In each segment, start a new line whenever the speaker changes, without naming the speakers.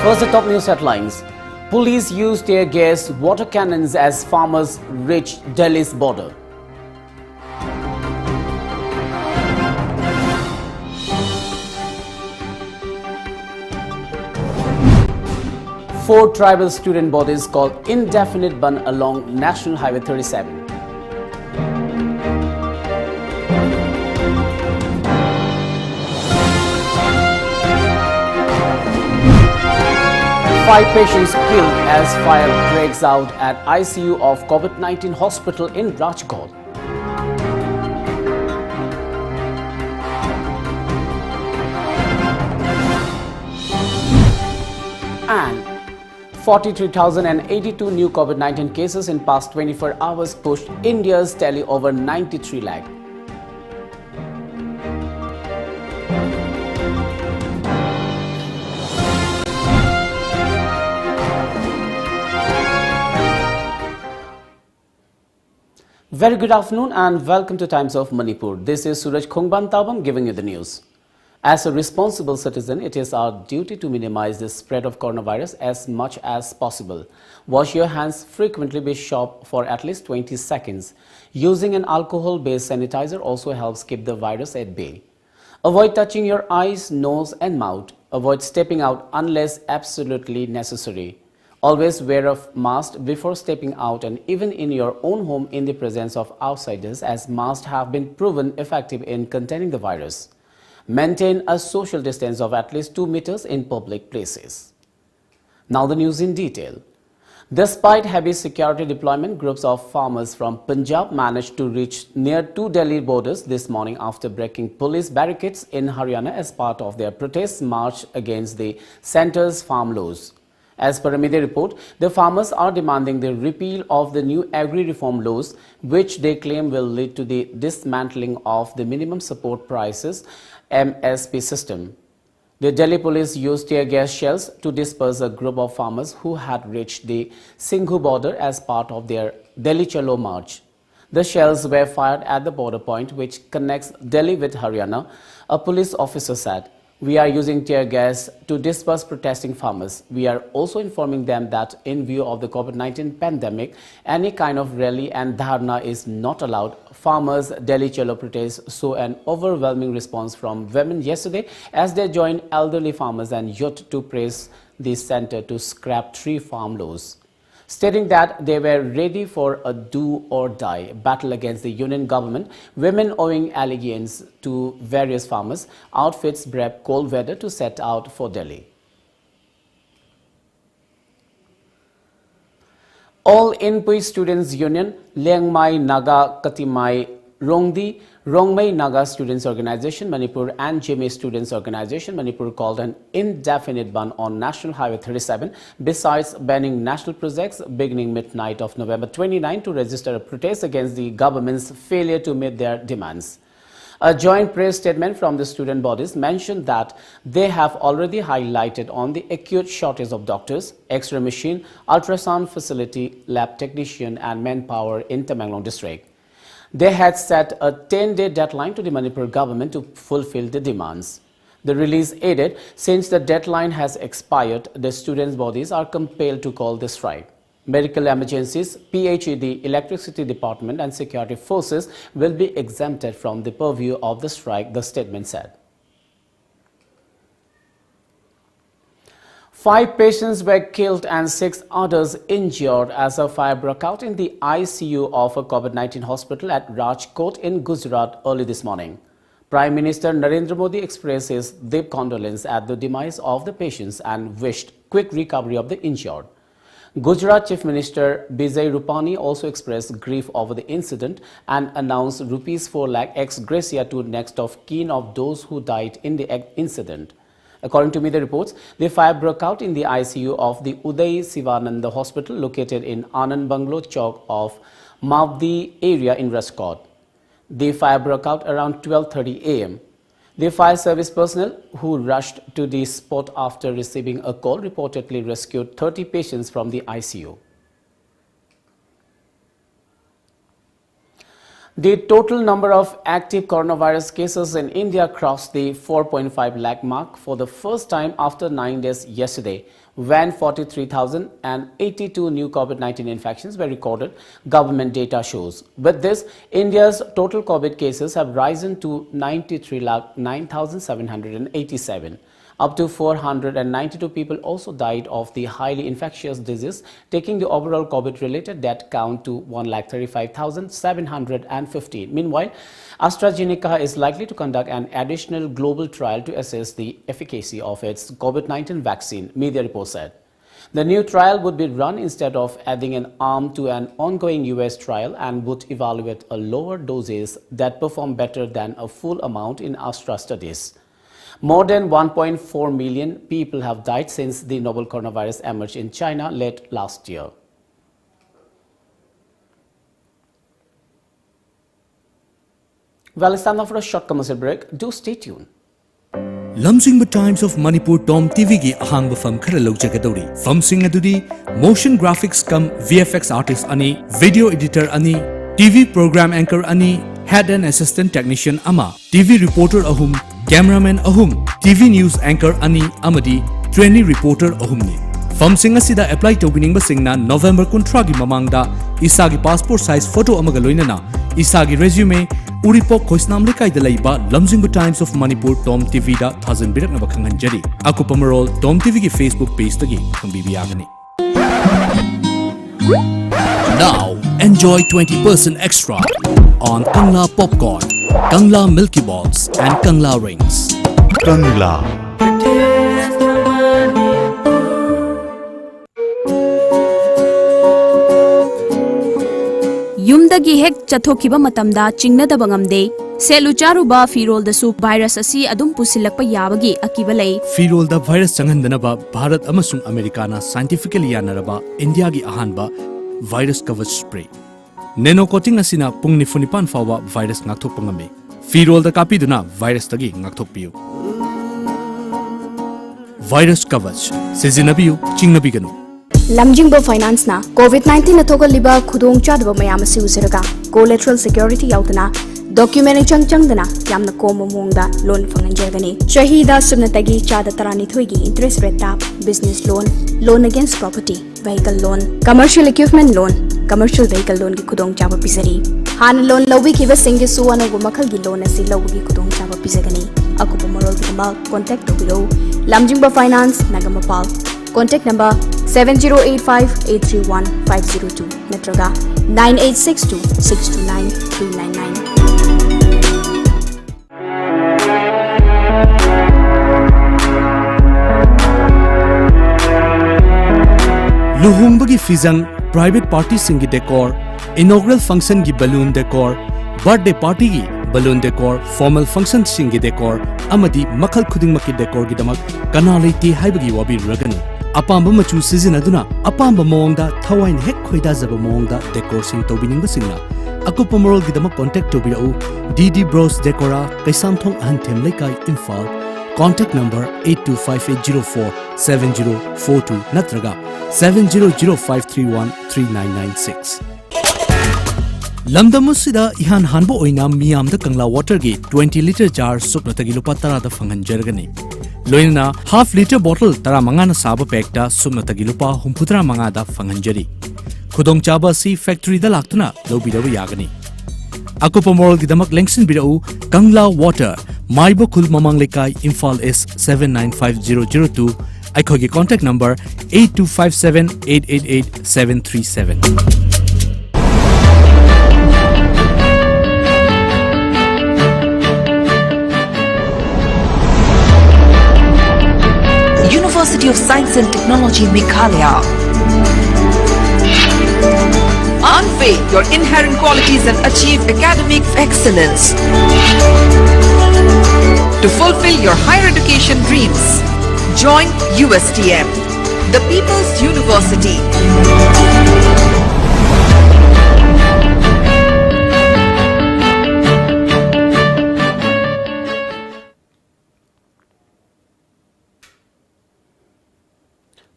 First, the top news headlines. Police use tear gas, water cannons as farmers reach Delhi's border. Four tribal student bodies called indefinite ban along National Highway 37. Five patients killed as fire breaks out at ICU of COVID-19 hospital in Rajkot. And 43,082 new COVID-19 cases in past 24 hours pushed India's tally over 93 lakh. Very good afternoon and welcome to Times of Manipur. This is SURAJ Tabam giving you the news. As a responsible citizen, it is our duty to minimize the spread of coronavirus as much as possible. Wash your hands frequently, be sharp for at least 20 seconds. Using an alcohol-based sanitizer also helps keep the virus at bay. Avoid touching your eyes, nose and mouth. Avoid stepping out unless absolutely necessary. Always wear a mask before stepping out and even in your own home in the presence of outsiders, as masks have been proven effective in containing the virus. Maintain a social distance of at least 2 meters in public places. Now the news in detail. Despite heavy security deployment, groups of farmers from Punjab managed to reach near two Delhi borders this morning after breaking police barricades in Haryana as part of their protest march against the centre's farm laws. As per a media report, the farmers are demanding the repeal of the new agri-reform laws, which they claim will lead to the dismantling of the minimum support prices MSP system. The Delhi police used tear gas shells to disperse a group of farmers who had reached the Singhu border as part of their Delhi Chalo march. The shells were fired at the border point which connects Delhi with Haryana, a police officer said. We are using tear gas to disperse protesting farmers. We are also informing them that in view of the COVID-19 pandemic, any kind of rally and dharna is not allowed. Farmers' Delhi Chalo protest saw an overwhelming response from women yesterday as they joined elderly farmers and youth to press the centre to scrap 3 farm laws, stating that they were ready for a do-or-die battle against the union government. Women owing allegiance to various farmers' outfits braved cold weather to set out for Delhi. All Inpui Students Union, Lengmai Naga Katimai Rongdi, Rongmei Naga Students Organization, Manipur and Jimmy Students Organization, Manipur called an indefinite ban on National Highway 37, besides banning national projects beginning midnight of November 29 to register a protest against the government's failure to meet their demands. A joint press statement from the student bodies mentioned that they have already highlighted on the acute shortage of doctors, X-ray machine, ultrasound facility, lab technician and manpower in Tamenglong district. They had set a 10-day deadline to the Manipur government to fulfill the demands. The release added, since the deadline has expired, the students' bodies are compelled to call the strike. Medical emergencies, PHED, electricity department and security forces will be exempted from the purview of the strike, the statement said. 5 patients were killed and 6 others injured as a fire broke out in the ICU of a COVID-19 hospital at Rajkot in Gujarat early this morning. Prime Minister Narendra Modi expressed his deep condolence at the demise of the patients and wished quick recovery of the injured. Gujarat Chief Minister Bijay Rupani also expressed grief over the incident and announced ₹4 lakh ex gratia to next of kin of those who died in the incident. According to media reports, the fire broke out in the ICU of the Uday Sivananda Hospital located in Anand Bungalow Chowk of Mavdi area in Rajkot. The fire broke out around 12:30 am. The fire service personnel who rushed to the spot after receiving a call reportedly rescued 30 patients from the ICU. The total number of active coronavirus cases in India crossed the 4.5 lakh mark for the first time after 9 days yesterday, when 43,082 new COVID-19 infections were recorded, government data shows. With this, India's total COVID cases have risen to 93,09,787. Up to 492 people also died of the highly infectious disease, taking the overall COVID-related death count to 1,35,715. Meanwhile, AstraZeneca is likely to conduct an additional global trial to assess the efficacy of its COVID-19 vaccine, media report said. The new trial would be run instead of adding an arm to an ongoing US trial and would evaluate a lower doses that perform better than a full amount in Astra studies. More than 1.4 million people have died since the novel coronavirus emerged in China late last year. Well, it's time now for a short commercial break. Do stay tuned.
Lamjingba Times of Manipur TOMTV gi ahangba fam khara lawjagadori. Famsing adudi motion graphics cum VFX artist ani, video editor ani, TV program anchor ani, head and assistant technician ama, TV reporter ahum, cameraman ahum, TV news anchor ani amadi, trainee reporter ahumni. Famsing asida apply tawbining basingna November kuntra gi mamangda isagi passport size photo amaga loinana isagi resume Uripok Khoisnam Lekai Dalaiba Lamjingba Times of Manipur TOMTV da Thazan Birak Naba Khanganjari. Aku Pamarol TOMTV ki Facebook page tagi khangbibi agani. Now enjoy 20% extra on Kangla popcorn, Kangla Milky Balls and Kangla rings.
Kangla.
Yumdagi hek chathokiba matamda chingnadaba ngamde selu charuba firol da su virus asi adum pusilakpa yabagi akiba lei
Firol da virus changhandanaba Bharat amasung Americana scientifically yanaraba India gi ahanba virus cover spray nano coating asina pungni funipan fawa virus ngakthok pangame Firol da kapiduna virus tagi ngakthokpiu virus coverage sizinabiu chingnabiganu
Lamjingba Finance na COVID-19 athoga liba khudong chadba mayam asi useraga collateral security yautana document changdana yamna koma mongda loan fanganjergani shahida subnatagi chada tarani thoigi interest rate tap business loan against property vehicle loan commercial equipment loan commercial vehicle loan ki khudong chaba pisari han loan lobi ki basingi suwana gu makhal gi loan asi lobi ki khudong chaba pisagani akupa morol gi ma contact to below Lamjingba Finance Nagamapal contact number 7085831502 Metroga 9862629399.
Luhungbagi fizang private party singi decor, inaugural function gi balloon decor, birthday party gi balloon decor, formal function singi decor, amadi makhal khuding maki decor gi damak kanaliti haibagi wabi ragani. Apamba machu sizinaduna apamba mongda thawain hek khoida zaba mongda decor sing tobining basingna akupa morol gi damak contact tobirau DD Bros Decora Kaisamthong Ahanthem Lekai Imphal contact number 8258047042 natraga 7005313996 Lamdamusida ihan hanbo oina miyamda Kangla water gi 20 liter jar supnatagi lupa tarada fanganjargani Loina half liter bottle tara mangana saba pekta sumnatagi lupa humputra mangada fanganjari khudong chaba si factory da laktuna lobidawa yagani akupa moral gidamak lengsin birau Kangla water maibo khul mamang lekai Imphal S 795002 aikhogi contact number 8257888737
University of Science and Technology Meghalaya. Unveil your inherent qualities and achieve academic excellence. To fulfill your higher education dreams, join USTM, the People's University.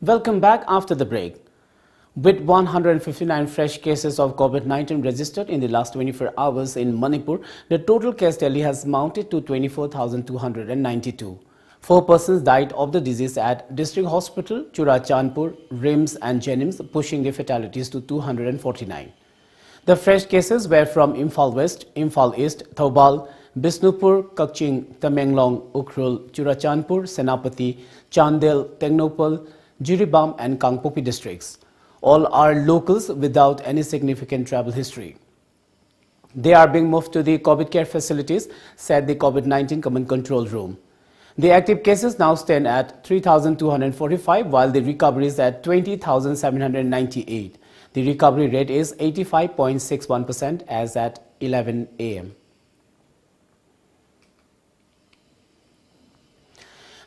Welcome back after the break. With 159 fresh cases of COVID-19 registered in the last 24 hours in Manipur, the total case tally has mounted to 24,292. 4 persons died of the disease at District Hospital, Churachandpur, RIMS and Jenims, pushing the fatalities to 249. The fresh cases were from Imphal West, Imphal East, Thoubal, Bisnupur, Kaching, Tamenglong, Ukhrul, Churachandpur, Senapati, Chandel, Tengnopal, Jiribam and Kangpopi districts. All are locals without any significant travel history. They are being moved to the COVID care facilities, said the COVID-19 Command Control Room. The active cases now stand at 3,245, while the recovery is at 20,798. The recovery rate is 85.61% as at 11 a.m.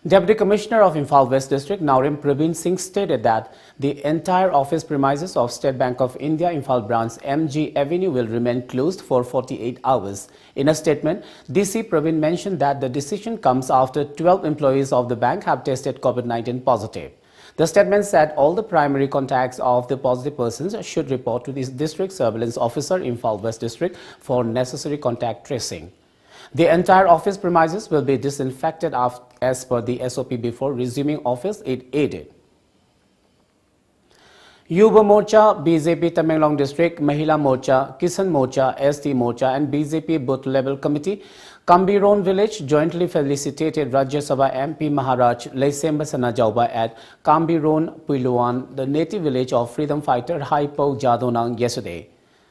Deputy Commissioner of Imphal West District, Naurim Praveen Singh, stated that the entire office premises of State Bank of India Imphal branch MG Avenue will remain closed for 48 hours. In a statement, DC Praveen mentioned that the decision comes after 12 employees of the bank have tested COVID-19 positive. The statement said all the primary contacts of the positive persons should report to the District Surveillance Officer Imphal West District for necessary contact tracing. The entire office premises will be disinfected as per the SOP before resuming office, it added. Yuva Morcha, BJP Tamenglong District, Mahila Morcha, Kisan Morcha, ST Morcha and BJP Booth Level Committee, Kambiron Village jointly felicitated Rajya Sabha MP Maharaj Leisemba Sanajauba at Kambiron, Puiluan, the native village of freedom fighter Haipau Jadonang yesterday.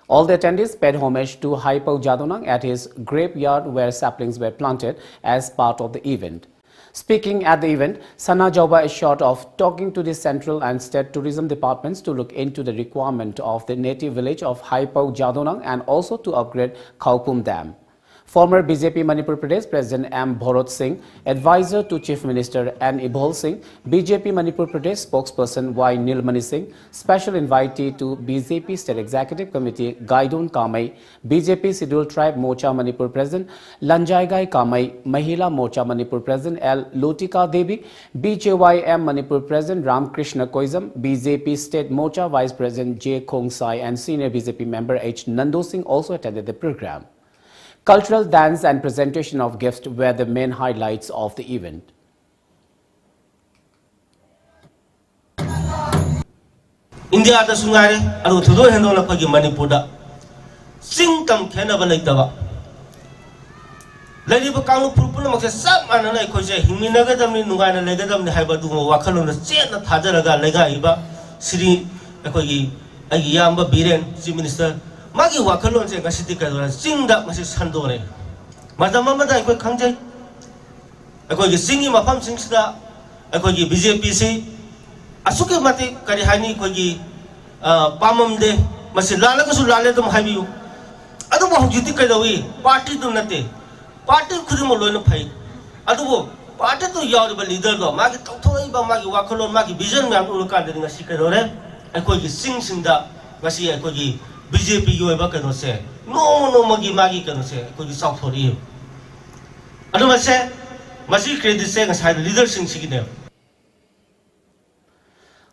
All the attendees paid homage to Haipau Jadonang at his graveyard where saplings were planted as part of the event. Speaking at the event, Sana Jauba is short of talking to the central and state tourism departments to look into the requirement of the native village of Haipau Jadonang and also to upgrade Khaupum Dam. Former BJP Manipur Pradesh President M. Bharat Singh, advisor to Chief Minister N. Ibhol Singh, BJP Manipur Pradesh spokesperson Y. Nilmani Singh, special invitee to BJP State Executive Committee Gaidon Kamai, BJP Scheduled Tribe Morcha Manipur President Lanjaigai Kamai, Mahila Morcha Manipur President L. Lotika Devi, BJYM Manipur President Ram Krishna Koizam, BJP State Morcha Vice President J. Khong Sai and Senior BJP member H. Nando Singh also attended the program. Cultural dance and presentation of gifts were the main highlights of the event.
India da sungare aru thudo hendo la pagi Manipur da sing tam khena ba laitaba lari ba kang purpuna makse sab mana na khoi je himina ga dam ni nungai na lega dam ni haiba du wakhalo na chen na thajara ga lega iba sri khoi gi agi yamba biren chief minister magi wakalon se ngasiti ka dora singda masi sandore madama mada ko khangjai ko gi singi mapam singsda ko gi BJP se asuke mate kari hani ko gi pamam de masi lala ko su lale dum habiu adu bo hujiti ka dawi party dum nate party khudimo loina phai adu bo party to yaw ba leader do magi tawthoi ba magi wakalon magi vision ngam ul ka de ngasi ka dore ko gi singda ngasi ko gi BJP yoeba kano se no magi magi kano se ko gi south thori adu ma se masi credit se ngasai leader sing sigine.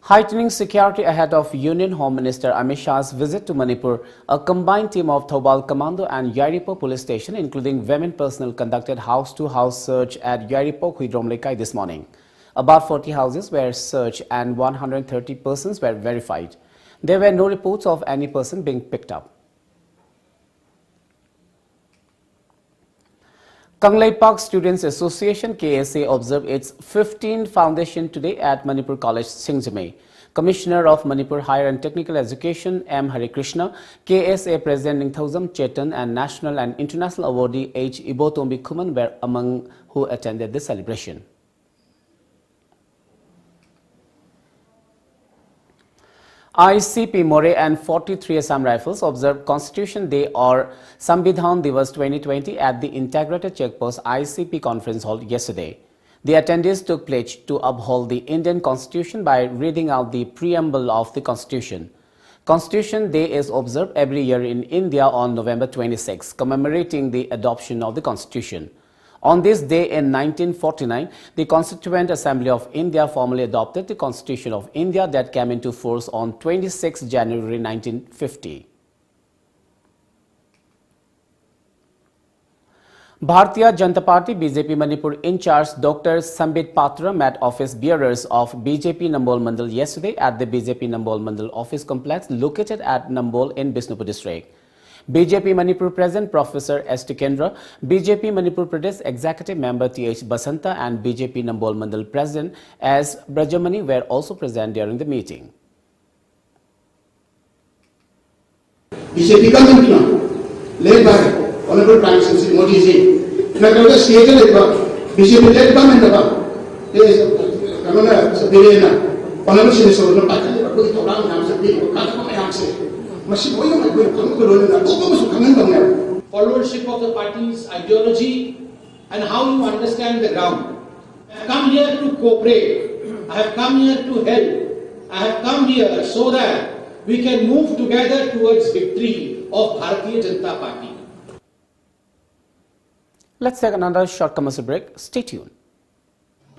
Heightening security ahead of Union Home Minister Amit Shah's visit to Manipur, a combined team of Thoubal Commando and Yairipo Police Station, including women personnel, conducted house-to-house search at Yairipo, Huidromlekai this morning. About 40 houses were searched and 130 persons were verified. There were no reports of any person being picked up. Kanglei Park Students Association KSA observed its 15th foundation today at Manipur College, Singjamei. Commissioner of Manipur Higher and Technical Education M. Hare Krishna, KSA President Ningthausam Chetan and National and International Awardee H. Ibotombi Kuman were among who attended the celebration. ICP More and 43 Assam Rifles observed Constitution Day or Sambidhan Divas 2020 at the Integrated Checkpost ICP Conference Hall yesterday. The attendees took pledge to uphold the Indian Constitution by reading out the preamble of the Constitution. Constitution Day is observed every year in India on November 26, commemorating the adoption of the Constitution. On this day in 1949, the Constituent Assembly of India formally adopted the Constitution of India that came into force on 26 January 1950. Bharatiya Janata Party BJP Manipur in charge Dr. Sambit Patra met office bearers of BJP Nambol Mandal yesterday at the BJP Nambol Mandal office complex located at Nambol in Bisnupur district. BJP Manipur President Professor S. Tikendra, BJP Manipur Pradesh Executive Member T.H. Basanta and BJP Nambol Mandal President S. Brajamani were also present during the meeting.
BJP government led by Honorable Prime Minister Modi ji, Nagaga state BJP led government Honorable Senator Napatali, Program followership of the party's ideology and how you understand the ground. I have come here to cooperate. I have come here to help. I have come here so that we can move together towards victory of Bharatiya Janata Party.
Let's take another short commercial break. Stay tuned.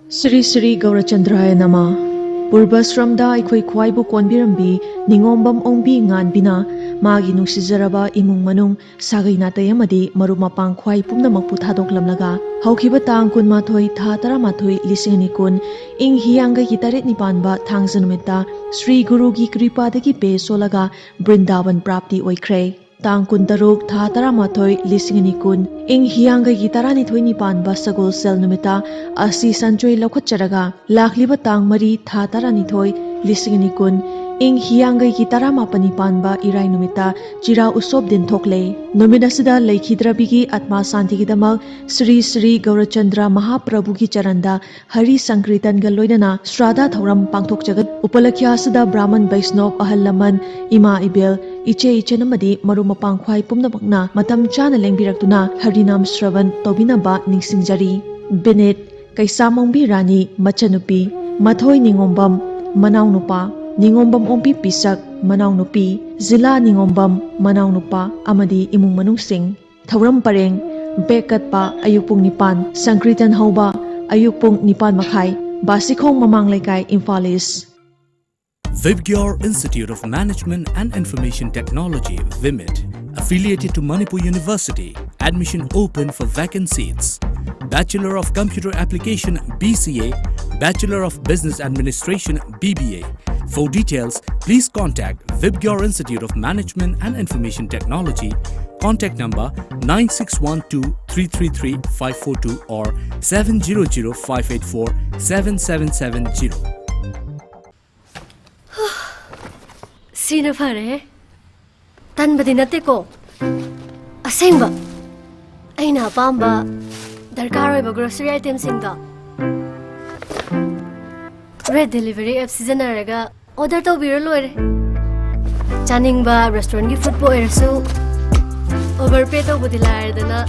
Sri Sri Gaurachandraya Nama. Purvasramda aikhoi khwaibu konbirambi ningombam ongbi nganbina magi nuksizaraba imung manung sagai natai amadi maru mapang khwai pumnamak pu thadoklamlaga haukiba tang kunmathoi tha taramathoi lisingani kun ing hianga gi taret nipanba thangjanumita Sri Guru gi kripadagi pe solaga Brindavan prapti oikhre tang kun taruk tha taramathoi lisingani kun ing hianga gi tarani thoi nipanba sagol sel numita asi sanchoi lokhacharaga lakhliba tang mari tha tarani thoi lisingani kun ing hiyangai ki taramapani panba irai numita chira usop din thokle numida sida leikhidra bigi atma santi gi damak Sri Sri Gaurachandra Mahaprabhu ki charanda Hari Sankritan ga loinana Shraddha thoram pangthok jagat upalakhya sida Brahman Vaishnav ahallaman ima ibel iche namadi maruma pangkhwai pumnabakna matam chana lengbiraktuna Harinam Shravan tobinaba ningsingjari Binet Kaisamongbi Rani Machanupi Mathoi Ningombam Manau Nupa Ningombam Ompi Pisak Manau Nupi Zila Ningombam Manau Nupa Amadi Imung Manung Sing Thauram Pareng Bekatpa Ayupung Nipan Sankritan Hauba Ayupung Nipan Makhai Basikhong Mamang Laikai Imphal East.
Vibgyor Institute of Management and Information Technology, VIMIT, affiliated to Manipur University. Admission open for vacant seats. Bachelor of Computer Application BCA, Bachelor of Business Administration BBA. For details, please contact Vibgyor Institute of Management and Information Technology. Contact number 9612-333-542 or 700-584-7770.
Sina pare, tan badinate ko. Asengba, ay napamba. Darkar ba grocery items singa. Red delivery app season araga order to biro loire. Chaning ba restaurant ki food po erso. Overpay to budilar dana.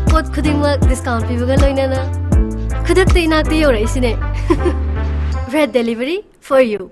Pot khuding ma discount pi baga loina na. Khudak te inakti yo rai sine. Red delivery for you.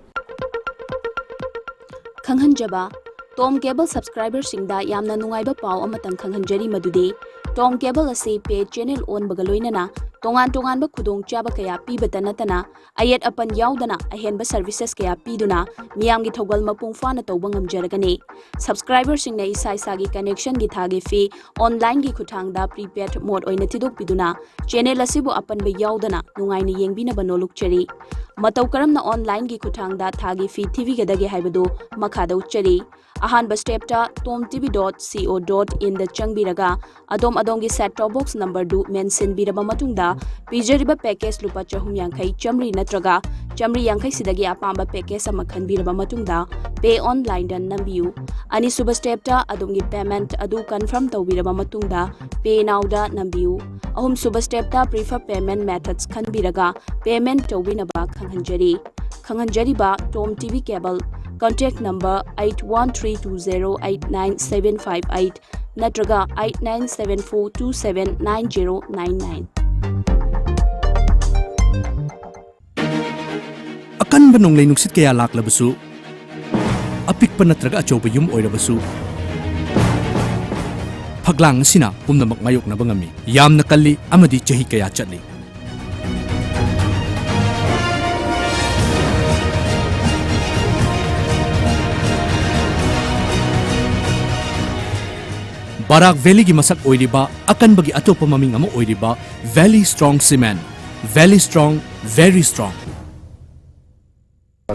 Khanghanjaba Tom Cable subscriber singda yamna nungaiba pau amatang khanghanjari madude Tom Cable ase pay channel on bagaloinana tongan ba khudong chaba kaya pibata natana ayat apan yaudana ahenba services kaya piduna miyamgi thogal mapung fana tawba ngamjaragani subscriber singna isa gi connection gi thagi fee online gi khuthangda prepaid mode oina tidok piduna channel asibu apan ba yaudana nungaina yengbina banolukchari matau karamna online gi khuthangda thagi fee tv gadage haibadu makhada uchari ahanba step ta tomtv.co.in da changbiraga adom gi set top box number du mention biraba matungda pijariba package lupa chahum yankai chamri natraga chamri yankai sidagi apamba package ama khanbiraba matungda pay online dan nambiu ani suba step ta adom gi payment adu confirm tawbiraba matungda pay now da nambiu ahum suba step ta prefer payment methods khanbiraga payment tawbinaba khanghanjari ba Tom TV Cable contact number 8132089758 natraga 8974279099
Akanba nonglay nuksit kaya laklabasu apikpa natraga achoba yum oirabasu ꯐꯛꯂꯥꯡ ꯑꯁꯤꯅ ꯄꯨꯝꯅꯃꯛ ꯃꯥꯌꯣꯛꯅꯕ ꯉꯝꯃꯤ ꯌꯥꯝꯅ ꯀꯜꯂꯤ ꯑꯃꯗꯤ ꯆꯍꯤ ꯀꯌꯥ ꯆꯠꯂꯤ Barak Valley gi masak oiriba akanbagi atopa maming ama oiriba Valley Strong Cement. Valley Strong, very strong.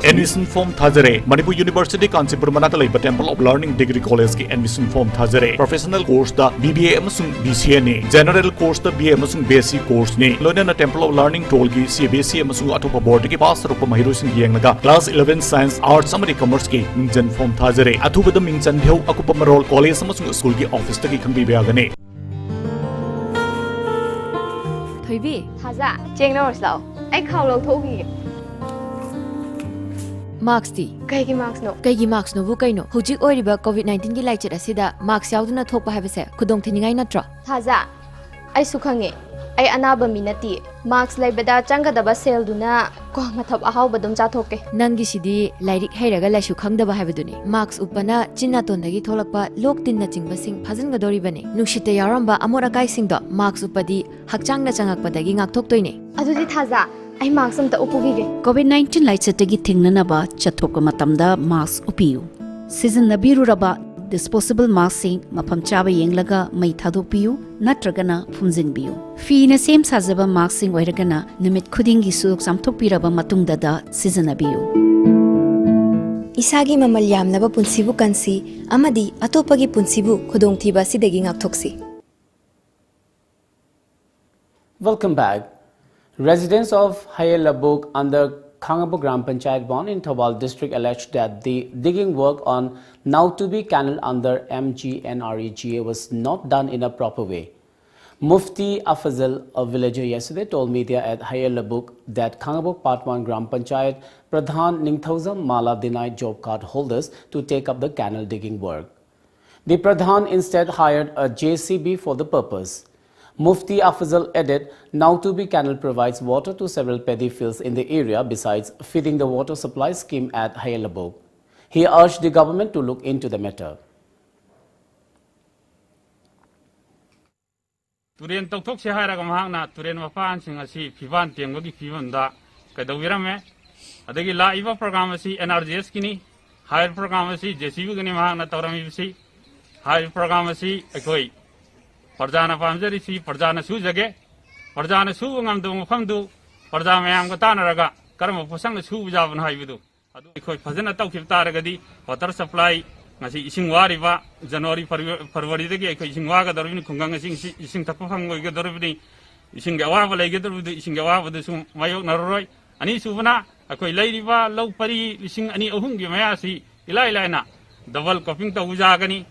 Admission form Thajare, Manipuri University Kanchipur Manaka Laiba Temple of Learning Degree College ki admission form Thajare. Professional course da BBA amasung BCA ne. General course da BA amasung BSc course ne. Loina na Temple of Learning toll ki CBSE amasung atopa board ki pass rupa mahiru sing yengnaga class 11 Science Arts amari Commerce ki mingjan form Thajare. Athuba da mingjan bheu akupa marol college amasung school ki office ta ki khangbi biagane.
Thoibi, Thaja, cheng no sao. Ai khau lo thogi.
Marks di kaigi marks no bu kaino hujik oiriba COVID-19 gi laichet asida marks yauduna thokpa habese khudong thiningai natro
Thaja, ai sukhange ai anaba minati marks laibada changadaba sel duna ko mathap ahau badum cha thokke
nangi sidi lairik heiraga laisu khangdaba habeduni marks upana chinna tondagi tholakpa lok tinna chingbasing phajangadori bane nushite yaramba amora kai singdo marks upadi hakchangna changakpadagi ngakthoktoine
adudi Thaja I marks am ta upugige
COVID-19 laichetagi thingnanaba chathokka matamda marks upiyu season nabiru raba disposable masks sing mafam chaba yenglaga mai thadopiyu natragana phumjinbiyu fi na same sajaba masks sing oiragana nimit khudingi su samthokpiraba matungda da season nabiyu
Isagi mamal yamnaba punsibu kansi amadi atopagi punsibu khudongthiba sidagi ngakthoksi
Welcome back. Residents of Hayalabuk under Khangabu Gram Panchayat 1 in Thobal district alleged that the digging work on Now-to-be canal under MGNREGA was not done in a proper way. Mufti Afazal, a villager yesterday, told media at Hayalabuk that Khangabuk Part 1 Gram Panchayat Pradhan Ningthauza Mala denied job card holders to take up the canal digging work. The Pradhan instead hired a JCB for the purpose. Mufti Afazal added, Now-to-be canal provides water to several paddy fields in the area besides feeding the water supply scheme at Hayalabuk. He urged the government to look into the matter.
Turen Tok Sahara Gamana, Turen Mafan Singasi, Fivan Tiangogi Fivanda, Kadavirame, Adagi La Iva Programasi, NRGS Kini, Higher Programasi, Jessica Ganimana Toramisi, Higher Programasi, Ekoi. Pardana Famzerisi, Pardana Suzage, Pardana Sugamdu Famdu, Pardama Gatana, Karma Posang Sujav and Haividu. Pazana Tokip Taragadi, water supply, Nasi Isingwariva, Janori Parvari, Isingwaga, the Ravin Kungang, Ising Tapang, Gadorvini, Isingawa, Legator with the Isingawa, the Sum Mayo Naroi, Ani Suvana, a Koi Ladiva, Low Pari, Ising Ani Ohungi Mayasi, Ilailana, the Volcoping to Uzagani.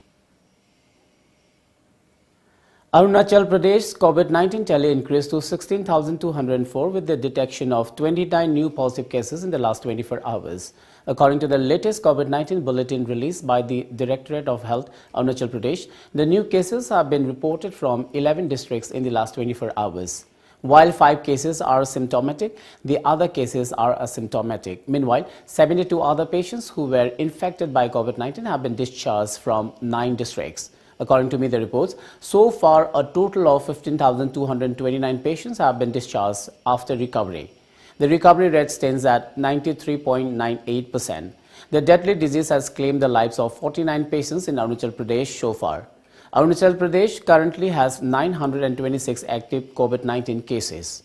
Arunachal Pradesh COVID-19 tally increased to 16,204 with the detection of 29 new positive cases in the last 24 hours. According to the latest COVID-19 bulletin released by the Directorate of Health, Arunachal Pradesh, the new cases have been reported from 11 districts in the last 24 hours. While 5 cases are symptomatic, the other cases are asymptomatic. Meanwhile, 72 other patients who were infected by COVID-19 have been discharged from 9 districts. According to media reports, so far a total of 15,229 patients have been discharged after recovery. The recovery rate stands at 93.98%. The deadly disease has claimed the lives of 49 patients in Arunachal Pradesh so far. Arunachal Pradesh currently has 926 active COVID-19 cases.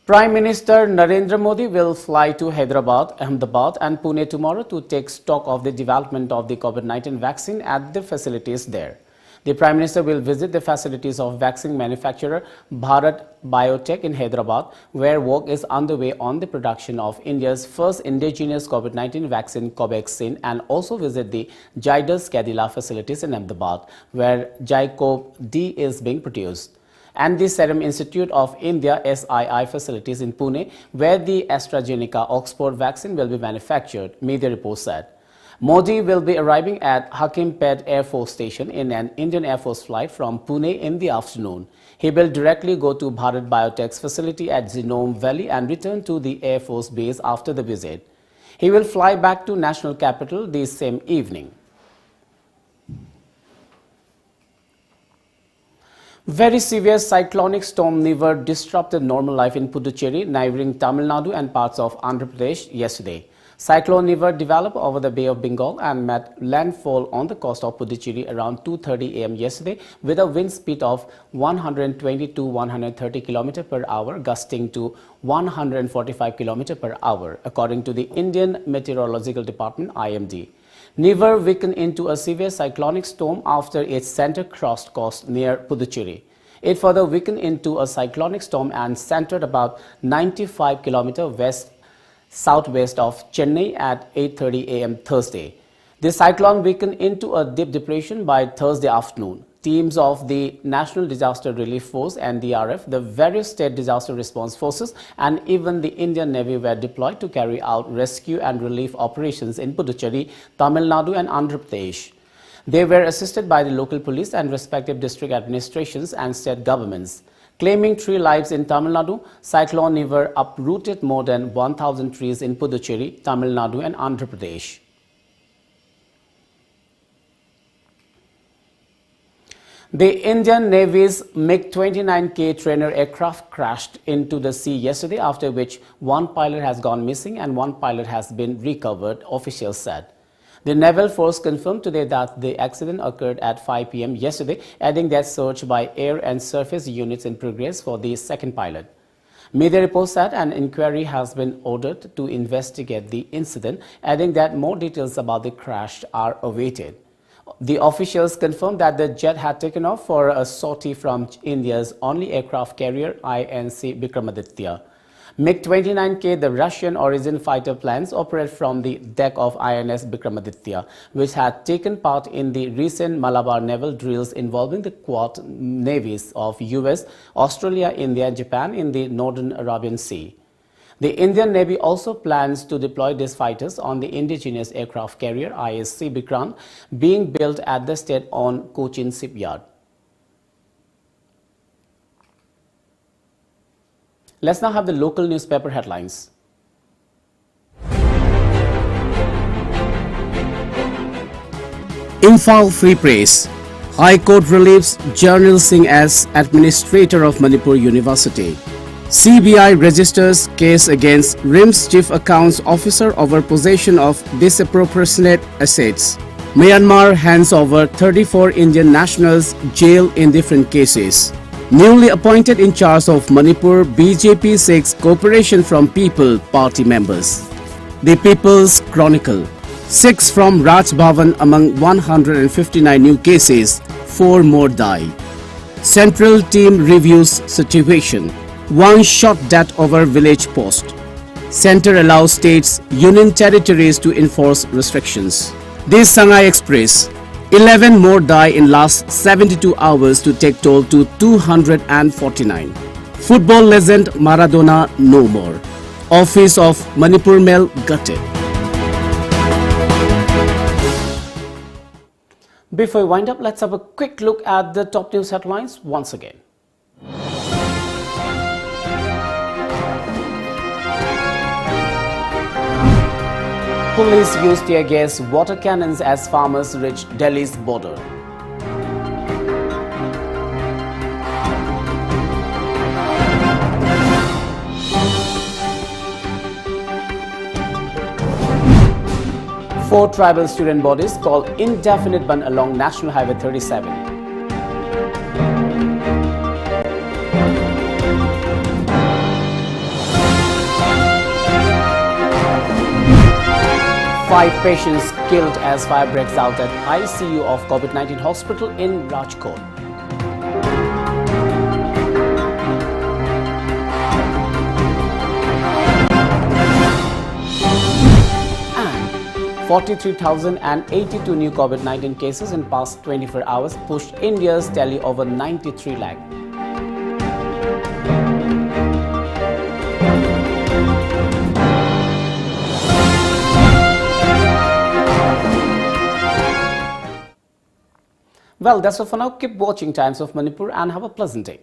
Prime Minister Narendra Modi will fly to Hyderabad, Ahmedabad and Pune tomorrow to take stock of the development of the COVID-19 vaccine at the facilities there. The Prime Minister will visit the facilities of vaccine manufacturer Bharat Biotech in Hyderabad, where work is underway on the production of India's first indigenous COVID-19 vaccine, Covaxin, and also visit the Zydus Cadila facilities in Ahmedabad, where Zycov-D is being produced, and the Serum Institute of India SII facilities in Pune, where the AstraZeneca Oxford vaccine will be manufactured, media reports said. Modi will be arriving at Hakimpet Air Force Station in an Indian Air Force flight from Pune in the afternoon. He will directly go to Bharat Biotech's facility at Genome Valley and return to the Air Force base after the visit. He will fly back to national capital the same evening. Very severe cyclonic storm Nivar disrupted normal life in Puducherry, neighboring Tamil Nadu and parts of Andhra Pradesh yesterday. Cyclone Nivar developed over the Bay of Bengal and made landfall on the coast of Puducherry around 2:30 a.m. yesterday with a wind speed of 120 to 130 km per hour, gusting to 145 km per hour, according to the Indian Meteorological Department (IMD). Nivar weakened into a severe cyclonic storm after its center crossed coast near Puducherry. It further weakened into a cyclonic storm and centered about 95 km southwest of Chennai at 8:30 a.m. Thursday. The cyclone weakened into a deep depression by Thursday afternoon. Teams of the National Disaster Relief Force (NDRF), the various state disaster response forces, and even the Indian Navy were deployed to carry out rescue and relief operations in Puducherry, Tamil Nadu, and Andhra Pradesh. They were assisted by the local police and respective district administrations and state governments. Claiming 3 lives in Tamil Nadu, Cyclone Nivar uprooted more than 1,000 trees in Puducherry, Tamil Nadu, and Andhra Pradesh. The Indian Navy's MiG-29K trainer aircraft crashed into the sea yesterday, after which 1 pilot has gone missing and 1 pilot has been recovered, officials said. The Naval Force confirmed today that the accident occurred at 5 p.m. yesterday, adding that search by air and surface units in progress for the second pilot. Media reports said an inquiry has been ordered to investigate the incident, adding that more details about the crash are awaited. The officials confirmed that the jet had taken off for a sortie from India's only aircraft carrier, INC Vikramaditya. MiG-29K, the Russian-origin fighter planes, operate from the deck of INS Vikramaditya, which had taken part in the recent Malabar naval drills involving the Quad navies of US, Australia, India, and Japan in the Northern Arabian Sea. The Indian Navy also plans to deploy these fighters on the indigenous aircraft carrier ISC Vikrant, being built at the state-owned Cochin shipyard. Let's now have the local newspaper headlines. Imphal Free Press. High Court relieves Jarnail Singh as Administrator of Manipuri University. CBI registers case against RIMS Chief Accounts Officer over possession of disproportionate assets. Myanmar hands over 34 Indian nationals jailed in different cases. Newly appointed in charge of Manipur, BJP seeks cooperation from people party members. The People's Chronicle. 6 from Raj Bhavan among 159 new cases, 4 more die. Central team reviews situation. 1 shot death over village post. Centre allows states, union territories to enforce restrictions. This Shanghai Express. 11 more die in last 72 hours to take toll to 249. Football legend Maradona no more. Office of Manipur Mail gutted. Before we wind up, let's have a quick look at the top news headlines once again. Police used tear gas water cannons as farmers reached Delhi's border. Four tribal student bodies called indefinite ban along National Highway 37. Five patients killed as fire breaks out at ICU of COVID-19 hospital in Rajkot. And 43,082 new COVID-19 cases in past 24 hours pushed India's tally over 93 lakh. Well, that's all for now. Keep watching Times of Manipur and have a pleasant day.